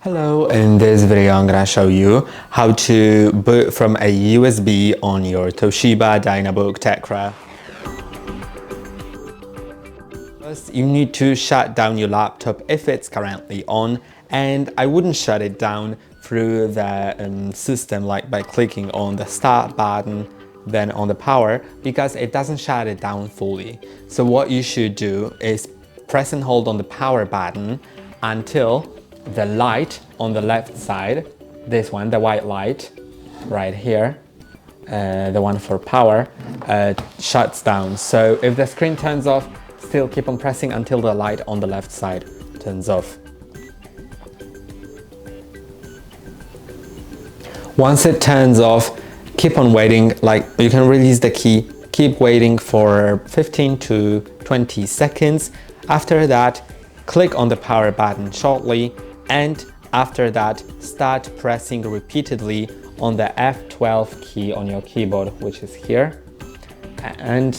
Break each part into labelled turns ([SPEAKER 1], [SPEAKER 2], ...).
[SPEAKER 1] Hello, in this video I'm gonna show you how to boot from a USB on your Toshiba Dynabook Tecra. First, you need to shut down your laptop if it's currently on, and I wouldn't shut it down through the system like by clicking on the start button then on the power, because it doesn't shut it down fully. So what you should do is press and hold on the power button until the light on the left side, this one, the white light right here, the one for power, shuts down. So if the screen turns off, still keep on pressing until the light on the left side turns off. Once it turns off, keep on waiting, like you can release the key, keep waiting for 15 to 20 seconds. After that, click on the power button shortly, and after that, start pressing repeatedly on the F12 key on your keyboard, which is here, and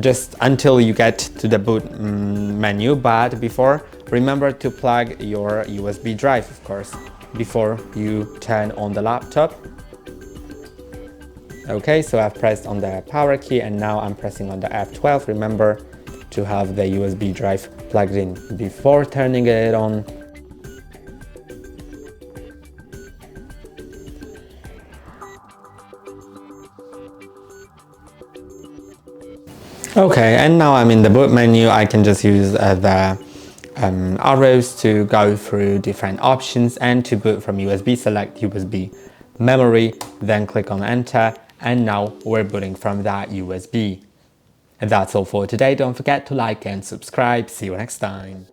[SPEAKER 1] just until you get to the boot menu. But before, remember to plug your USB drive, of course, before you turn on the laptop. Okay, so I've pressed on the power key and now I'm pressing on the F12. Remember to have the USB drive plugged in before turning it on. Okay, and now I'm in the boot menu. I can just use the arrows to go through different options, and to boot from USB, select USB memory, then click on enter, and now we're booting from that USB. And that's all for today. Don't forget to like and subscribe. See you next time.